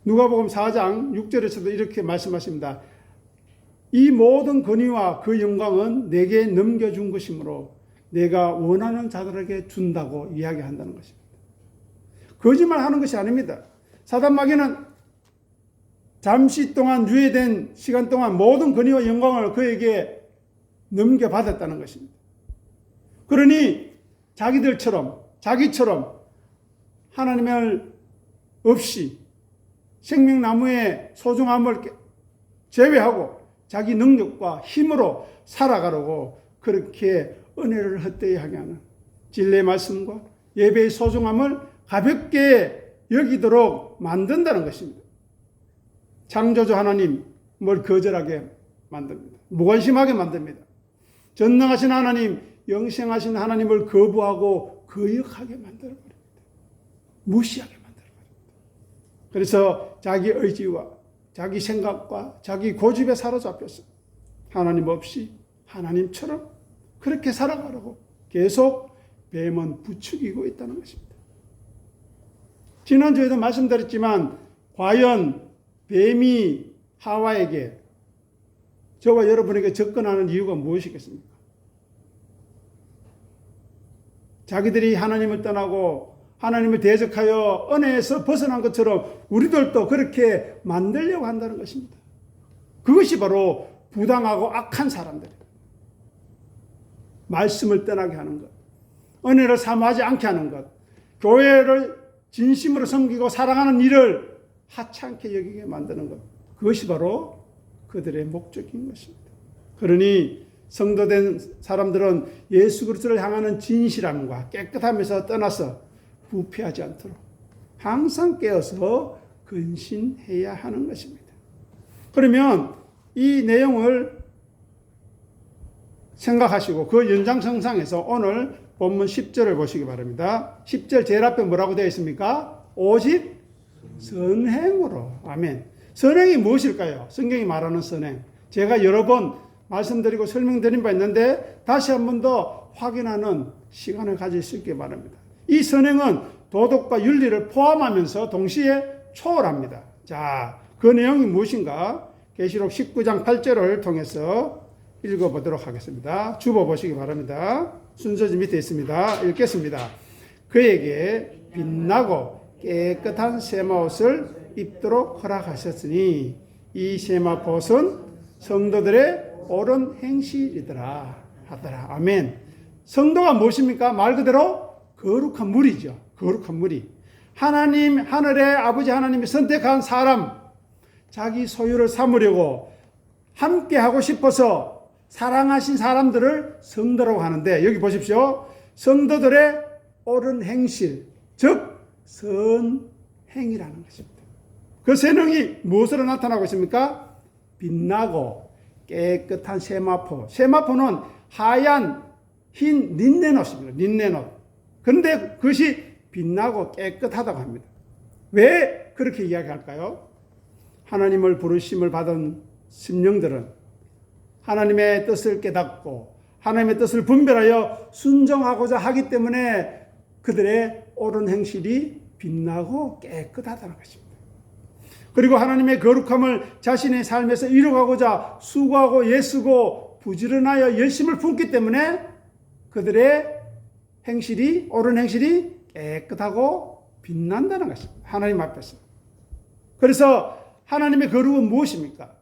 누가복음 4장 6절에서도 이렇게 말씀하십니다. 이 모든 권위와 그 영광은 내게 넘겨준 것이므로 내가 원하는 자들에게 준다고 이야기한다는 것입니다. 거짓말하는 것이 아닙니다. 사단 마귀는 잠시 동안 유예된 시간 동안 모든 권위와 영광을 그에게 넘겨받았다는 것입니다. 그러니 자기처럼 하나님을 없이 생명나무의 소중함을 제외하고 자기 능력과 힘으로 살아가려고 그렇게 은혜를 헛되이 하게 하는 진리의 말씀과 예배의 소중함을 가볍게 여기도록 만든다는 것입니다. 창조주 하나님을 거절하게 만듭니다. 무관심하게 만듭니다. 전능하신 하나님, 영생하신 하나님을 거부하고 거역하게 만들어버립니다. 무시하게 만들어버립니다. 그래서 자기 의지와 자기 생각과 자기 고집에 사로잡혀서 하나님 없이 하나님처럼 그렇게 살아가려고 계속 뱀은 부추기고 있다는 것입니다. 지난주에도 말씀드렸지만 과연 뱀이 하와에게 저와 여러분에게 접근하는 이유가 무엇이겠습니까? 자기들이 하나님을 떠나고 하나님을 대적하여 은혜에서 벗어난 것처럼 우리들도 그렇게 만들려고 한다는 것입니다. 그것이 바로 부당하고 악한 사람들입니다. 말씀을 떠나게 하는 것, 은혜를 사모하지 않게 하는 것, 교회를 진심으로 섬기고 사랑하는 일을 하찮게 여기게 만드는 것, 그것이 바로 그들의 목적인 것입니다. 그러니 성도된 사람들은 예수 그리스도를 향하는 진실함과 깨끗함에서 떠나서 부패하지 않도록 항상 깨어서 근신해야 하는 것입니다. 그러면 이 내용을 생각하시고 그 연장선상에서 오늘 본문 10절을 보시기 바랍니다. 10절 제일 앞에 뭐라고 되어 있습니까? 오직 선행으로. 아멘. 선행이 무엇일까요? 성경이 말하는 선행. 제가 여러 번 말씀드리고 설명드린 바 있는데 다시 한 번 더 확인하는 시간을 가질 수 있게 바랍니다. 이 선행은 도덕과 윤리를 포함하면서 동시에 초월합니다. 자, 그 내용이 무엇인가? 계시록 19장 8절을 통해서 읽어보도록 하겠습니다. 주보 보시기 바랍니다. 순서지 밑에 있습니다. 읽겠습니다. 그에게 빛나고 깨끗한 세마옷을 입도록 허락하셨으니 이 세마옷은 성도들의 옳은 행실이더라 하더라. 아멘. 성도가 무엇입니까? 말 그대로 거룩한 물이죠. 거룩한 물이. 하나님, 하늘의 아버지 하나님이 선택한 사람, 자기 소유를 삼으려고 함께 하고 싶어서 사랑하신 사람들을 성도라고 하는데, 여기 보십시오. 성도들의 옳은 행실, 즉 선행이라는 것입니다. 그 선행이 무엇으로 나타나고 있습니까? 빛나고 깨끗한 세마포. 세마포는 하얀 흰 린넨옷입니다. 린넨옷. 그런데 그것이 빛나고 깨끗하다고 합니다. 왜 그렇게 이야기할까요? 하나님을 부르심을 받은 심령들은 하나님의 뜻을 깨닫고 하나님의 뜻을 분별하여 순종하고자 하기 때문에 그들의 옳은 행실이 빛나고 깨끗하다는 것입니다. 그리고 하나님의 거룩함을 자신의 삶에서 이루어가고자 수고하고 애쓰고 부지런하여 열심을 품기 때문에 그들의 행실이, 옳은 행실이 깨끗하고 빛난다는 것입니다. 하나님 앞에서. 그래서 하나님의 거룩은 무엇입니까?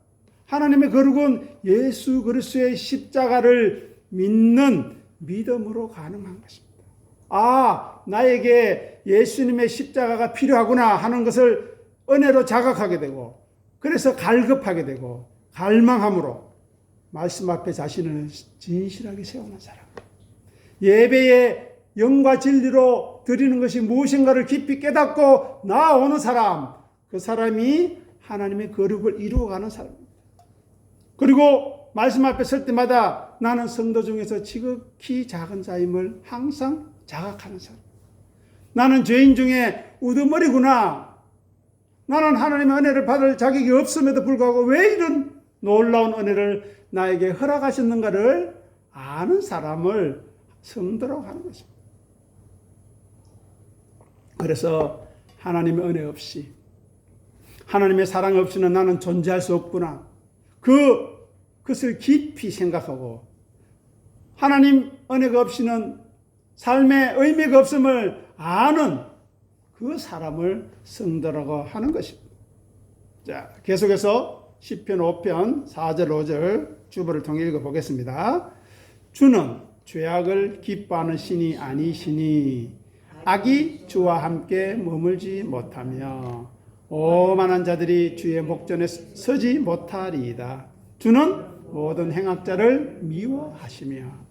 하나님의 거룩은 예수 그리스도의 십자가를 믿는 믿음으로 가능한 것입니다. 아, 나에게 예수님의 십자가가 필요하구나 하는 것을 은혜로 자각하게 되고, 그래서 갈급하게 되고 갈망함으로 말씀 앞에 자신을 진실하게 세우는 사람, 예배의 영과 진리로 드리는 것이 무엇인가를 깊이 깨닫고 나아오는 사람, 그 사람이 하나님의 거룩을 이루어가는 사람입니다. 그리고 말씀 앞에 설 때마다 나는 성도 중에서 지극히 작은 자임을 항상 자각하는 사람, 나는 죄인 중에 우두머리구나, 나는 하나님의 은혜를 받을 자격이 없음에도 불구하고 왜 이런 놀라운 은혜를 나에게 허락하셨는가를 아는 사람을 성도라고 하는 것입니다. 그래서 하나님의 은혜 없이, 하나님의 사랑 없이는 나는 존재할 수 없구나. 그것을 깊이 생각하고 하나님 은혜가 없이는 삶의 의미가 없음을 아는 그 사람을 성도라고 하는 것입니다. 자, 계속해서 시편 5편 4절 5절 주보를 통해 읽어보겠습니다. 주는 죄악을 기뻐하는 신이 아니시니 악이 주와 함께 머물지 못하며 오만한 자들이 주의 목전에 서지 못하리이다. 주는 모든 행악자를 미워하시며.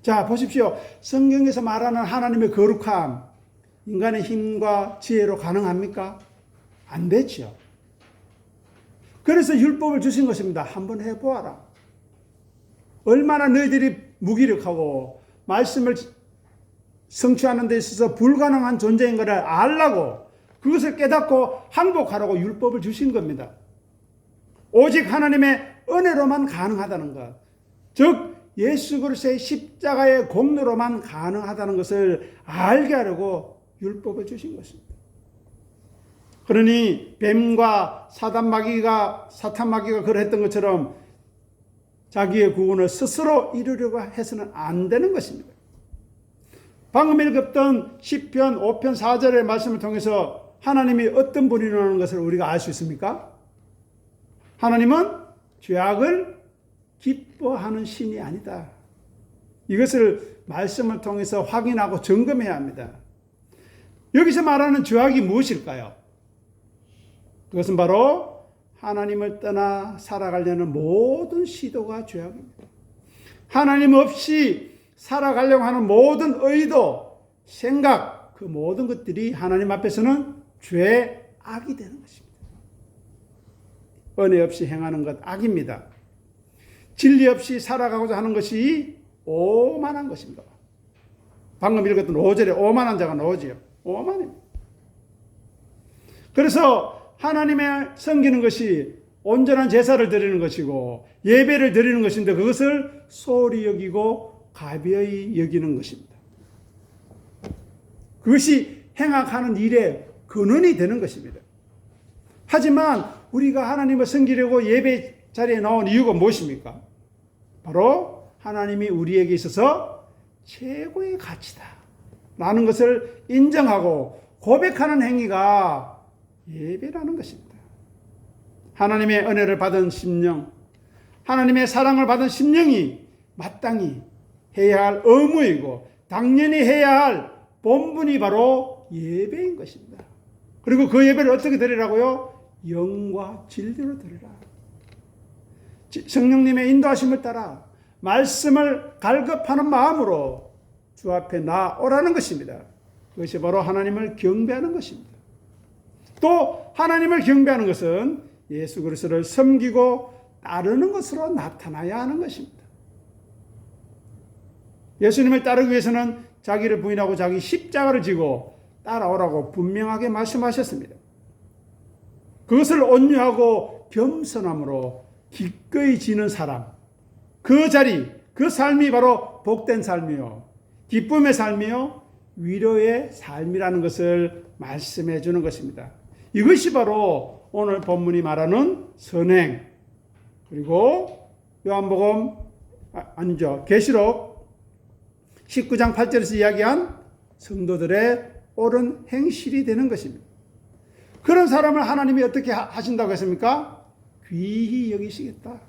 자, 보십시오. 성경에서 말하는 하나님의 거룩함, 인간의 힘과 지혜로 가능합니까? 안 되죠. 그래서 율법을 주신 것입니다. 한번 해보아라. 얼마나 너희들이 무기력하고 말씀을 성취하는 데 있어서 불가능한 존재인 것을 알라고, 그것을 깨닫고 항복하라고 율법을 주신 겁니다. 오직 하나님의 은혜로만 가능하다는 것, 즉 예수 그리스도의 십자가의 공로로만 가능하다는 것을 알게 하려고 율법을 주신 것입니다. 그러니 뱀과 사탄 마귀가 그랬던 것처럼 자기의 구원을 스스로 이루려고 해서는 안 되는 것입니다. 방금 읽었던 시편 5편 4절의 말씀을 통해서 하나님이 어떤 분이라는 것을 우리가 알 수 있습니까? 하나님은 죄악을 기뻐하는 신이 아니다. 이것을 말씀을 통해서 확인하고 점검해야 합니다. 여기서 말하는 죄악이 무엇일까요? 그것은 바로 하나님을 떠나 살아가려는 모든 시도가 죄악입니다. 하나님 없이 살아가려고 하는 모든 의도, 생각, 그 모든 것들이 하나님 앞에서는 죄악이 되는 것입니다. 은혜 없이 행하는 것 악입니다. 진리 없이 살아가고자 하는 것이 오만한 것입니다. 방금 읽었던 5절에 오만한 자가 나오지요. 오만입니다. 그래서 하나님의 섬기는 것이 온전한 제사를 드리는 것이고 예배를 드리는 것인데 그것을 소홀히 여기고 가벼이 여기는 것입니다. 그것이 행악하는 일의 근원이 되는 것입니다. 하지만 우리가 하나님을 섬기려고 예배 자리에 나온 이유가 무엇입니까? 바로 하나님이 우리에게 있어서 최고의 가치다 라는 것을 인정하고 고백하는 행위가 예배라는 것입니다. 하나님의 은혜를 받은 심령, 하나님의 사랑을 받은 심령이 마땅히 해야 할 의무이고 당연히 해야 할 본분이 바로 예배인 것입니다. 그리고 그 예배를 어떻게 드리라고요? 영과 진리로 드리라. 성령님의 인도하심을 따라 말씀을 갈급하는 마음으로 주 앞에 나오라는 것입니다. 그것이 바로 하나님을 경배하는 것입니다. 또 하나님을 경배하는 것은 예수 그리스도를 섬기고 따르는 것으로 나타나야 하는 것입니다. 예수님을 따르기 위해서는 자기를 부인하고 자기 십자가를 지고 따라오라고 분명하게 말씀하셨습니다. 그것을 온유하고 겸손함으로 기꺼이 지는 사람, 그 자리, 그 삶이 바로 복된 삶이요, 기쁨의 삶이요, 위로의 삶이라는 것을 말씀해 주는 것입니다. 이것이 바로 오늘 본문이 말하는 선행, 그리고 요한복음 계시록 19장 8절에서 이야기한 성도들의 옳은 행실이 되는 것입니다. 그런 사람을 하나님이 어떻게 하신다고 했습니까? 귀히 여기시겠다.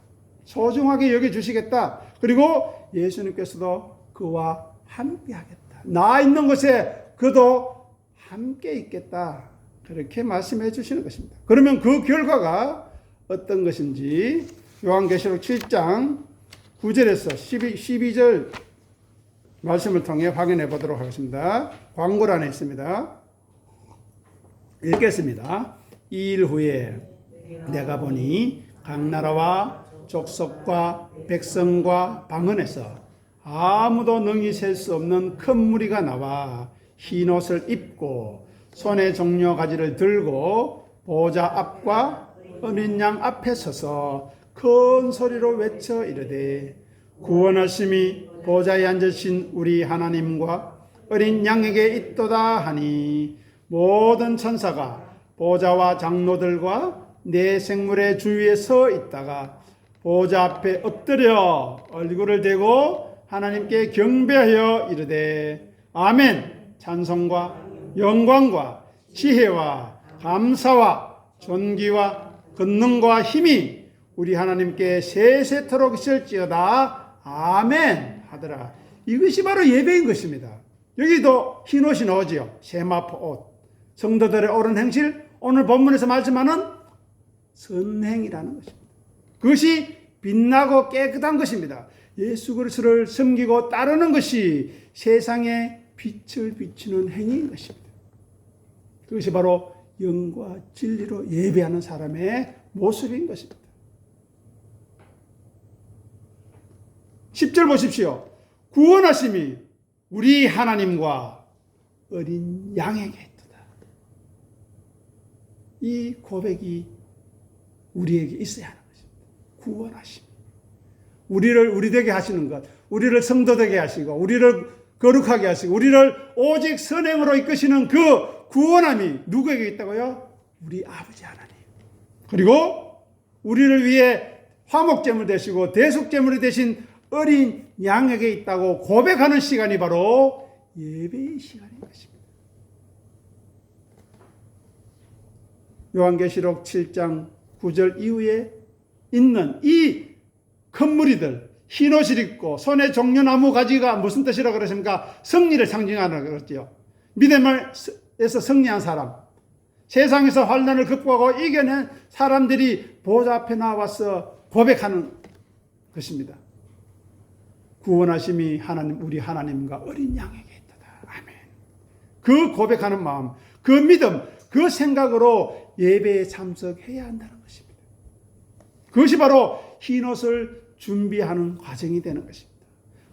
소중하게 여겨주시겠다. 그리고 예수님께서도 그와 함께 하겠다. 나 있는 곳에 그도 함께 있겠다. 그렇게 말씀해 주시는 것입니다. 그러면 그 결과가 어떤 것인지 요한계시록 7장 9절에서 12절 말씀을 통해 확인해 보도록 하겠습니다. 광고란에 있습니다. 읽겠습니다. 이 일 후에 내가 보니 각 나라와 족속과 백성과 방언에서 아무도 능히 셀 수 없는 큰 무리가 나와 흰 옷을 입고 손에 종려 가지를 들고 보좌 앞과 어린 양 앞에 서서 큰 소리로 외쳐 이르되 구원하심이 보좌에 앉으신 우리 하나님과 어린 양에게 있도다 하니 모든 천사가 보좌와 장로들과 내 생물의 주위에 서 있다가 보좌 앞에 엎드려 얼굴을 대고 하나님께 경배하여 이르되 아멘. 찬송과 영광과 지혜와 감사와 존귀와 권능과 힘이 우리 하나님께 세세토록 있을지어다. 아멘 하더라. 이것이 바로 예배인 것입니다. 여기도 흰옷이 나오지요. 세마포 옷. 성도들의 옳은 행실, 오늘 본문에서 말씀하는 선행이라는 것입니다. 그것이 빛나고 깨끗한 것입니다. 예수 그리스도를 섬기고 따르는 것이 세상에 빛을 비추는 행위인 것입니다. 그것이 바로 영과 진리로 예배하는 사람의 모습인 것입니다. 10절 보십시오. 구원하심이 우리 하나님과 어린 양에게 있도다. 이 고백이 우리에게 있어야 하는 것입니다. 구원하심. 우리를 우리 되게 하시는 것, 우리를 성도 되게 하시고, 우리를 거룩하게 하시고, 우리를 오직 선행으로 이끄시는 그 구원함이 누구에게 있다고요? 우리 아버지 하나님. 그리고 우리를 위해 화목제물 되시고 대속제물이 되신 어린 양에게 있다고 고백하는 시간이 바로 예배의 시간인 것입니다. 요한계시록 7장 9절 이후에 있는 이 큰 무리들, 흰옷을 입고 손에 종려나무 가지가 무슨 뜻이라고 그러십니까? 승리를 상징하는 그랬죠. 믿음에서 승리한 사람, 세상에서 환난을 극복하고 이겨낸 사람들이 보좌 앞에 나와서 고백하는 것입니다. 구원하심이 하나님, 우리 하나님과 어린 양에게 있다. 아멘. 그 고백하는 마음, 그 믿음, 그 생각으로 예배에 참석해야 한다는 것입니다. 그것이 바로 흰옷을 준비하는 과정이 되는 것입니다.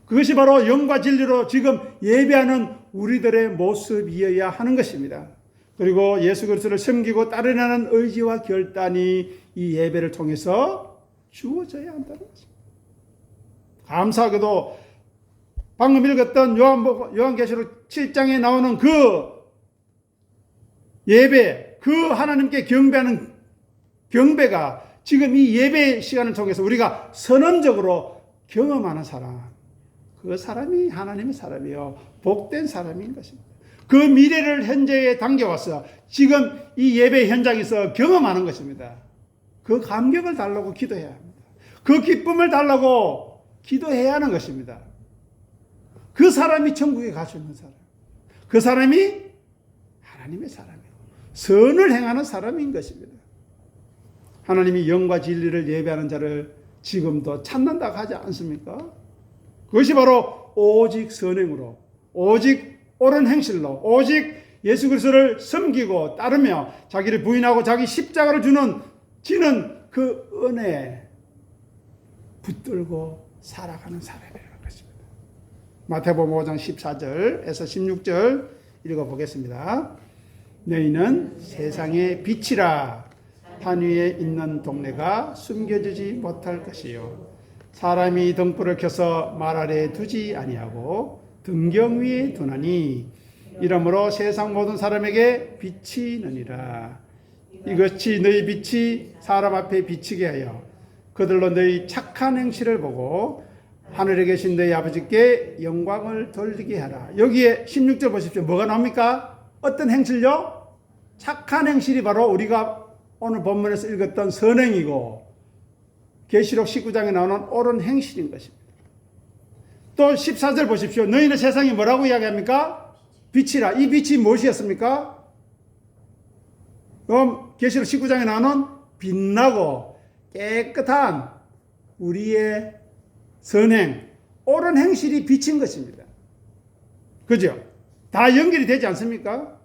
그것이 바로 영과 진리로 지금 예배하는 우리들의 모습이어야 하는 것입니다. 그리고 예수 그리스도를 섬기고 따르려는 의지와 결단이 이 예배를 통해서 주어져야 한다는 것입니다. 감사하게도 방금 읽었던 요한계시록 7장에 나오는 그 예배, 그 하나님께 경배하는 경배가 지금 이 예배 시간을 통해서 우리가 선언적으로 경험하는 사람, 그 사람이 하나님의 사람이요 복된 사람인 것입니다. 그 미래를 현재에 당겨와서 지금 이 예배 현장에서 경험하는 것입니다. 그 감격을 달라고 기도해야 합니다. 그 기쁨을 달라고 기도해야 하는 것입니다. 그 사람이 천국에 갈 수 있는 사람, 그 사람이 하나님의 사람이고 선을 행하는 사람인 것입니다. 하나님이 영과 진리를 예배하는 자를 지금도 찾는다고 하지 않습니까? 그것이 바로 오직 선행으로, 오직 옳은 행실로, 오직 예수 그리스도를 섬기고 따르며 자기를 부인하고 자기 십자가를 지는 그 은혜에 붙들고 살아가는 사람이라는 것입니다. 마태복음 5장 14절에서 16절 읽어보겠습니다. 너희는 세상의 빛이라. 산 위에 있는 동네가 숨겨지지 못할 것이요 사람이 등불을 켜서 말 아래에 두지 아니하고 등경 위에 두나니 이러므로 세상 모든 사람에게 빛이 있느니라. 이것이 너희 빛이 사람 앞에 비치게 하여 그들로 너희 착한 행실을 보고 하늘에 계신 너희 아버지께 영광을 돌리게 하라. 여기에 16절 보십시오. 뭐가 나옵니까? 어떤 행실요? 착한 행실이 바로 우리가 오늘 본문에서 읽었던 선행이고 계시록 19장에 나오는 옳은 행실인 것입니다. 또 14절 보십시오. 너희는 세상이 뭐라고 이야기합니까? 빛이라. 이 빛이 무엇이었습니까? 그럼 계시록 19장에 나오는 빛나고 깨끗한 우리의 선행, 옳은 행실이 빛인 것입니다. 그죠? 다 연결이 되지 않습니까?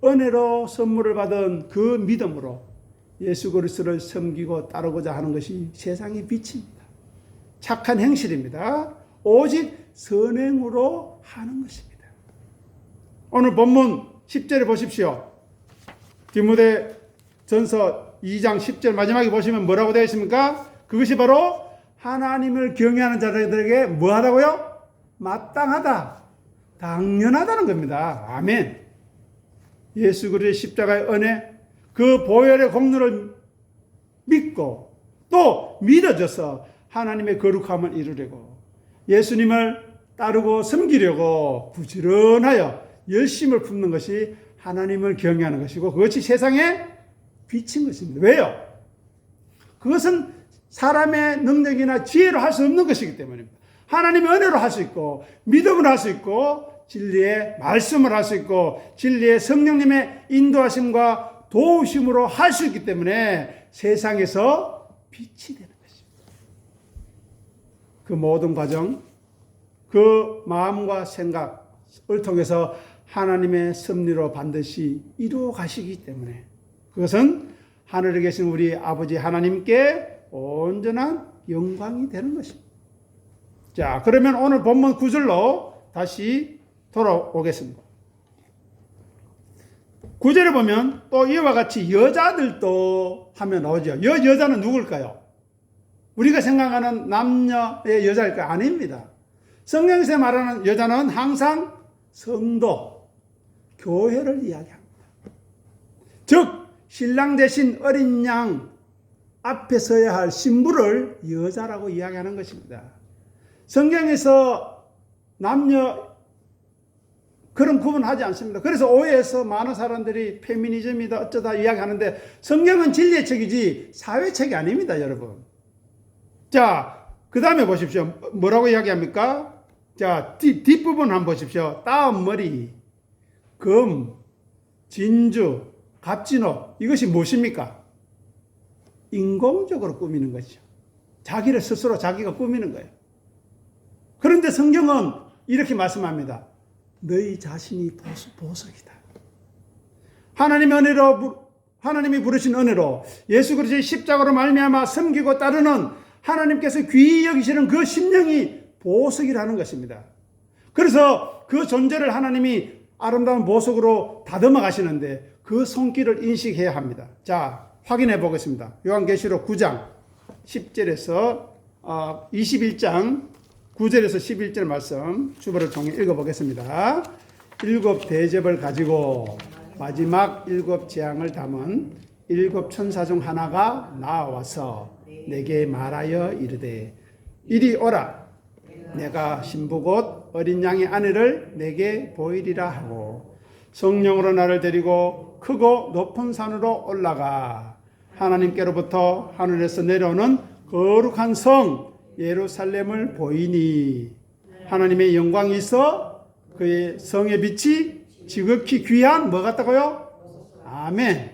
은혜로 선물을 받은 그 믿음으로 예수 그리스도를 섬기고 따르고자 하는 것이 세상의 빛입니다. 착한 행실입니다. 오직 선행으로 하는 것입니다. 오늘 본문 10절에 보십시오. 디모데 전서 2장 10절 마지막에 보시면 뭐라고 되어 있습니까? 그것이 바로 하나님을 경외하는 자들에게 뭐하다고요? 마땅하다, 당연하다는 겁니다. 아멘. 예수 그리스도의 십자가의 은혜, 그 그 보혈의 공로를 믿고 또 믿어져서 하나님의 거룩함을 이루려고 예수님을 따르고 섬기려고 부지런하여 열심을 품는 것이 하나님을 경외하는 것이고 그것이 세상에 빛인 것입니다. 왜요? 그것은 사람의 능력이나 지혜로 할 수 없는 것이기 때문입니다. 하나님의 은혜로 할 수 있고 믿음으로 할 수 있고 진리의 말씀을 할 수 있고 진리의 성령님의 인도하심과 도우심으로 할 수 있기 때문에 세상에서 빛이 되는 것입니다. 그 모든 과정, 그 마음과 생각을 통해서 하나님의 섭리로 반드시 이루어 가시기 때문에 그것은 하늘에 계신 우리 아버지 하나님께 온전한 영광이 되는 것입니다. 자, 그러면 오늘 본문 9절로 다시 돌아오겠습니다. 9절에 보면 또 이와 같이 여자들도 하면 나오죠. 여자는 누굴까요? 우리가 생각하는 남녀의 여자일까요? 아닙니다. 성경에서 말하는 여자는 항상 성도, 교회를 이야기합니다. 즉 신랑 대신 어린 양 앞에 서야 할 신부를 여자라고 이야기하는 것입니다. 성경에서 남녀 그런 구분하지 않습니다. 그래서 오해해서 많은 사람들이 페미니즘이다 어쩌다 이야기하는데 성경은 진리의 책이지 사회 책이 아닙니다, 여러분. 자, 그 다음에 보십시오. 뭐라고 이야기합니까? 자, 뒷부분 한번 보십시오. 따은 머리, 금, 진주, 갑진옷, 이것이 무엇입니까? 인공적으로 꾸미는 거죠. 자기를 스스로 자기가 꾸미는 거예요. 그런데 성경은 이렇게 말씀합니다. 너희 자신이 보석이다. 하나님의 은혜로, 하나님이 부르신 은혜로 예수 그리스도의 십자가로 말미암아 섬기고 따르는 하나님께서 귀히 여기시는 그 심령이 보석이라는 것입니다. 그래서 그 존재를 하나님이 아름다운 보석으로 다듬어 가시는데 그 손길을 인식해야 합니다. 자, 확인해 보겠습니다. 요한계시록 9장 10절에서 21장 9절에서 11절 말씀 주보를 통해 읽어보겠습니다. 7 대접을 가지고 마지막 7 재앙을 담은 7 천사 중 하나가 나와서 내게 말하여 이르되 이리 오라. 내가 신부 곧 어린 양의 아내를 내게 보이리라 하고 성령으로 나를 데리고 크고 높은 산으로 올라가 하나님께로부터 하늘에서 내려오는 거룩한 성 예루살렘을 보이니 하나님의 영광이 있어 그의 성의 빛이 지극히 귀한 뭐 같다고요? 아멘.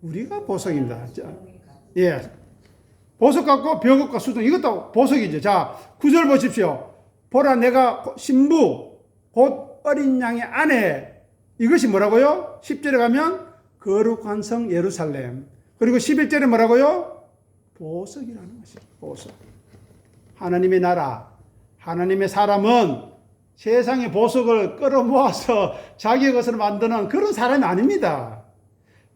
우리가 보석입니다. 예. 보석 같고 벽옥과 수동 이것도 보석이죠. 자, 9절 보십시오. 보라 내가 신부 곧 어린 양의 아내 이것이 뭐라고요? 10절에 가면 거룩한 성 예루살렘 그리고 11절에 뭐라고요? 보석이라는 것입니다. 보석. 하나님의 나라, 하나님의 사람은 세상의 보석을 끌어모아서 자기의 것을 만드는 그런 사람이 아닙니다.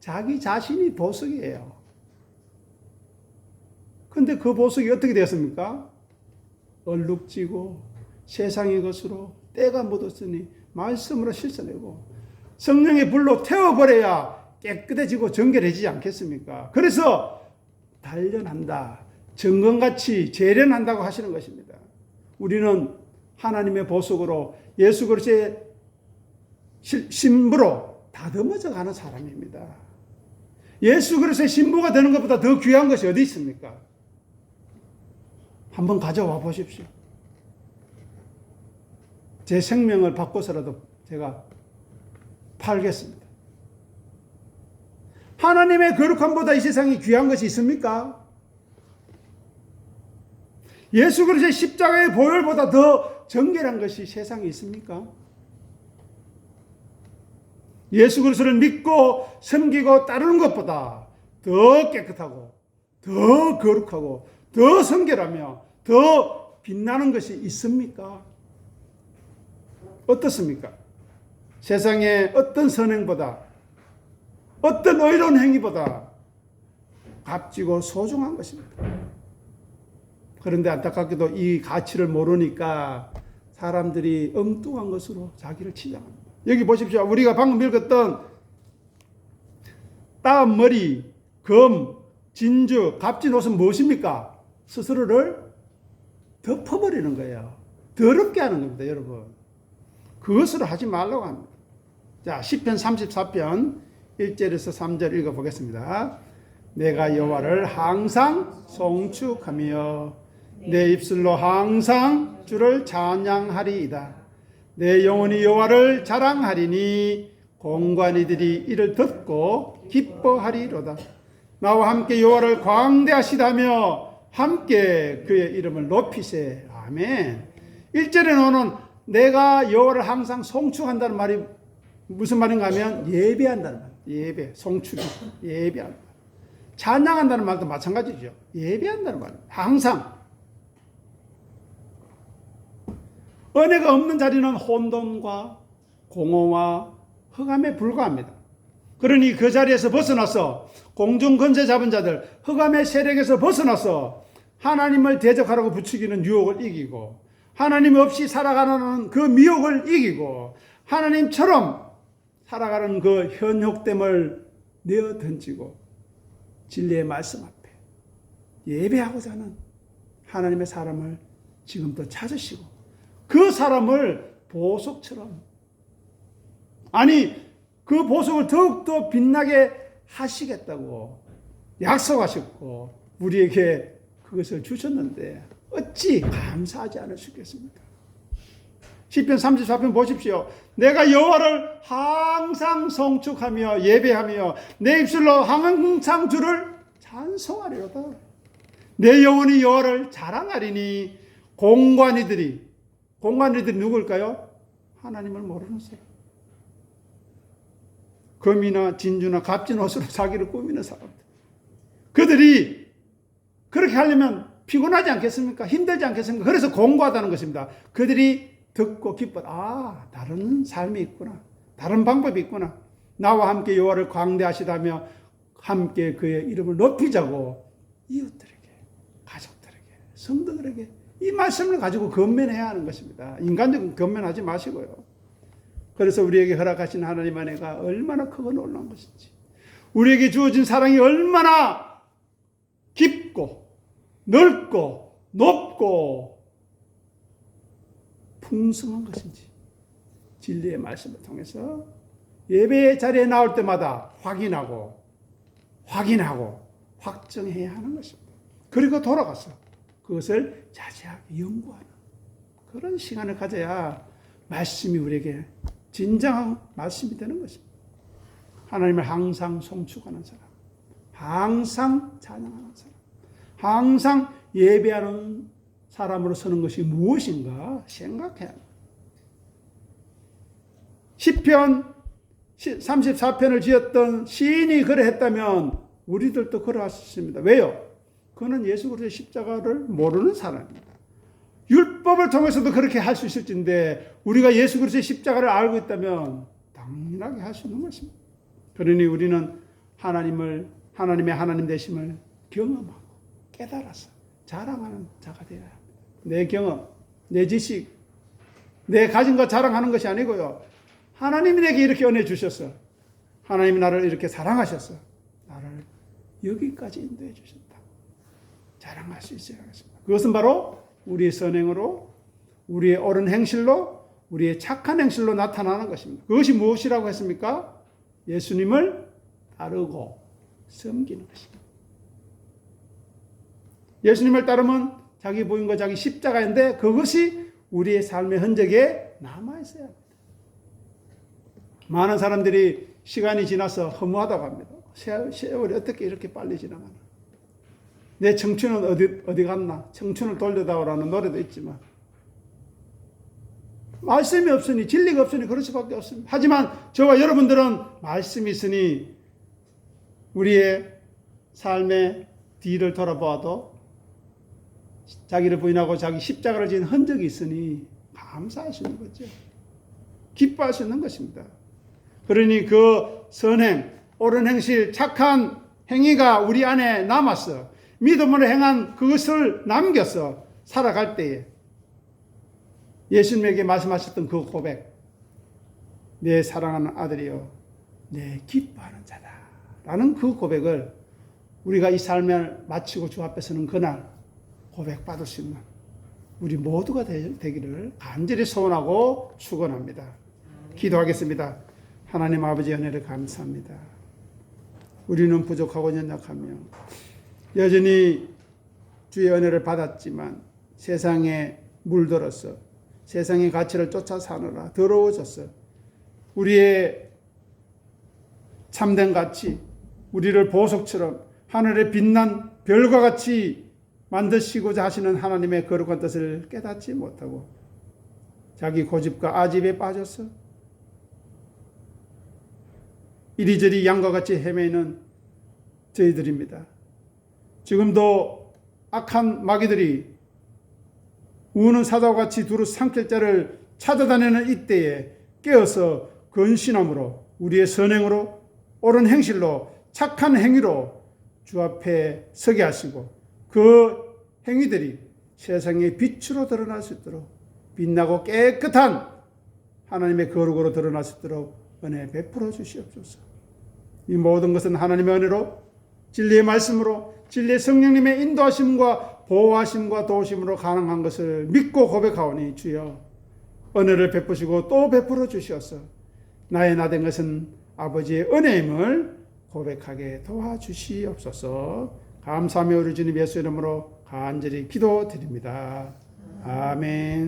자기 자신이 보석이에요. 근데 그 보석이 어떻게 되었습니까? 얼룩지고 세상의 것으로 때가 묻었으니 말씀으로 씻어내고 성령의 불로 태워버려야 깨끗해지고 정결해지지 않겠습니까? 그래서 단련한다. 정금같이 재련한다고 하시는 것입니다. 우리는 하나님의 보석으로 예수 그리스도의 신부로 다듬어져 가는 사람입니다. 예수 그리스도의 신부가 되는 것보다 더 귀한 것이 어디 있습니까? 한번 가져와 보십시오. 제 생명을 바꿔서라도 제가 팔겠습니다. 하나님의 거룩함보다 이 세상에 귀한 것이 있습니까? 예수 그리스도의 십자가의 보혈보다 더 정결한 것이 세상에 있습니까? 예수 그리스도를 믿고 섬기고 따르는 것보다 더 깨끗하고 더 거룩하고 더 성결하며 더 빛나는 것이 있습니까? 어떻습니까? 세상의 어떤 선행보다 어떤 의로운 행위보다 값지고 소중한 것입니다. 그런데 안타깝게도 이 가치를 모르니까 사람들이 엉뚱한 것으로 자기를 치장합니다. 여기 보십시오. 우리가 방금 읽었던 따은 머리, 검, 진주, 값진 옷은 무엇입니까? 스스로를 덮어버리는 거예요. 더럽게 하는 겁니다, 여러분. 그것으로 하지 말라고 합니다. 자, 시편 34편 1절에서 3절 읽어보겠습니다. 내가 여호와를 항상 송축하며 내 입술로 항상 주를 찬양하리이다. 내 영혼이 여호와를 자랑하리니 공관이들이 이를 듣고 기뻐하리로다. 나와 함께 여호와를 광대하시다며 함께 그의 이름을 높이세. 아멘. 1절에 나오는 내가 여호와를 항상 송축한다는 말이 무슨 말인가 하면 예배한다는 말. 예배, 송축이 예배한다. 찬양한다는 말도 마찬가지죠. 예배한다는 말. 항상. 은혜가 없는 자리는 혼돈과 공허와 흑암에 불과합니다. 그러니 그 자리에서 벗어나서 공중 권세 잡은 자들, 흑암의 세력에서 벗어나서 하나님을 대적하라고 부추기는 유혹을 이기고 하나님 없이 살아가는 그 미혹을 이기고 하나님처럼 살아가는 그 현혹됨을 내어 던지고 진리의 말씀 앞에 예배하고자 하는 하나님의 사람을 지금도 찾으시고 그 사람을 보석처럼, 아니 그 보석을 더욱더 빛나게 하시겠다고 약속하셨고 우리에게 그것을 주셨는데 어찌 감사하지 않을 수 있겠습니까? 시편 34편 보십시오. 내가 여호와를 항상 송축하며 예배하며 내 입술로 항상 주를 찬송하리로다. 내 영혼이 여호와를 자랑하리니 공관이들이 누굴까요? 하나님을 모르는 사람. 금이나 진주나 값진 옷으로 자기를 꾸미는 사람들. 그들이 그렇게 하려면 피곤하지 않겠습니까? 힘들지 않겠습니까? 그래서 공고하다는 것입니다. 그들이 듣고 기뻐. 다른 삶이 있구나. 다른 방법이 있구나. 나와 함께 여호와를 광대하시다며 함께 그의 이름을 높이자고 이웃들에게, 가족들에게, 성도들에게 이 말씀을 가지고 건면해야 하는 것입니다. 인간적인 건면하지 마시고요. 그래서 우리에게 허락하신 하나님 은혜가 얼마나 크고 놀라운 것인지, 우리에게 주어진 사랑이 얼마나 깊고 넓고 높고 풍성한 것인지 진리의 말씀을 통해서 예배 자리에 나올 때마다 확인하고 확정해야 하는 것입니다. 그리고 돌아가서 그것을 자세하게 연구하는 그런 시간을 가져야 말씀이 우리에게 진정한 말씀이 되는 것입니다. 하나님을 항상 송축하는 사람, 항상 찬양하는 사람, 항상 예배하는 사람으로 서는 것이 무엇인가 생각해야 합니다. 시편 34편을 지었던 시인이 그러했다면 우리들도 그러할 수 있습니다. 왜요? 그는 예수 그리스도의 십자가를 모르는 사람입니다. 율법을 통해서도 그렇게 할 수 있을진데 우리가 예수 그리스도의 십자가를 알고 있다면 당연하게 할 수 있는 것입니다. 그러니 우리는 하나님의 하나님 되심을 경험하고 깨달아서 자랑하는 자가 되어야 합니다. 내 경험, 내 지식, 내 가진 것 자랑하는 것이 아니고요. 하나님이 내게 이렇게 은혜 주셨어. 하나님이 나를 이렇게 사랑하셨어. 나를 여기까지 인도해 주셨다. 자랑할 수 있어야 하겠습니다. 그것은 바로 우리의 선행으로, 우리의 옳은 행실로, 우리의 착한 행실로 나타나는 것입니다. 그것이 무엇이라고 했습니까? 예수님을 따르고 섬기는 것입니다. 예수님을 따르면 자기 부인과 자기 십자가인데 그것이 우리의 삶의 흔적에 남아있어야 합니다. 많은 사람들이 시간이 지나서 허무하다고 합니다. 세월이 어떻게 이렇게 빨리 지나가나. 내 청춘은 어디 갔나. 청춘을 돌려다오라는 노래도 있지만 말씀이 없으니, 진리가 없으니 그럴 수밖에 없습니다. 하지만 저와 여러분들은 말씀이 있으니 우리의 삶의 뒤를 돌아보아도 자기를 부인하고 자기 십자가를 지은 흔적이 있으니 감사할 수 있는 거죠. 기뻐할 수 있는 것입니다. 그러니 그 선행, 옳은 행실, 착한 행위가 우리 안에 남았어. 믿음으로 행한 그것을 남겨서 살아갈 때에 예수님에게 말씀하셨던 그 고백, 내 사랑하는 아들이여, 내 기뻐하는 자다. 라는 그 고백을 우리가 이 삶을 마치고 주 앞에 서는 그날 고백받을 수 있는 우리 모두가 되기를 간절히 소원하고 축원합니다. 기도하겠습니다. 하나님 아버지 은혜를 감사합니다. 우리는 부족하고 연약하며 여전히 주의 은혜를 받았지만 세상에 물들었어. 세상의 가치를 쫓아 사느라 더러워졌어. 우리의 참된 가치, 우리를 보석처럼 하늘에 빛난 별과 같이 만드시고자 하시는 하나님의 거룩한 뜻을 깨닫지 못하고 자기 고집과 아집에 빠졌어. 이리저리 양과 같이 헤매는 저희들입니다. 지금도 악한 마귀들이 우는 사자와 같이 두루 삼킬 자를 찾아다니는 이때에 깨어서 근신함으로 우리의 선행으로 옳은 행실로 착한 행위로 주 앞에 서게 하시고 그 행위들이 세상의 빛으로 드러날 수 있도록 빛나고 깨끗한 하나님의 거룩으로 드러날 수 있도록 은혜 베풀어 주시옵소서. 이 모든 것은 하나님의 은혜로 진리의 말씀으로 진리의 성령님의 인도하심과 보호하심과 도우심으로 가능한 것을 믿고 고백하오니 주여 은혜를 베푸시고 또 베풀어 주시옵소서. 나의 나 된 것은 아버지의 은혜임을 고백하게 도와주시옵소서. 감사하며 우리 주님 예수 이름으로 간절히 기도드립니다. 아멘.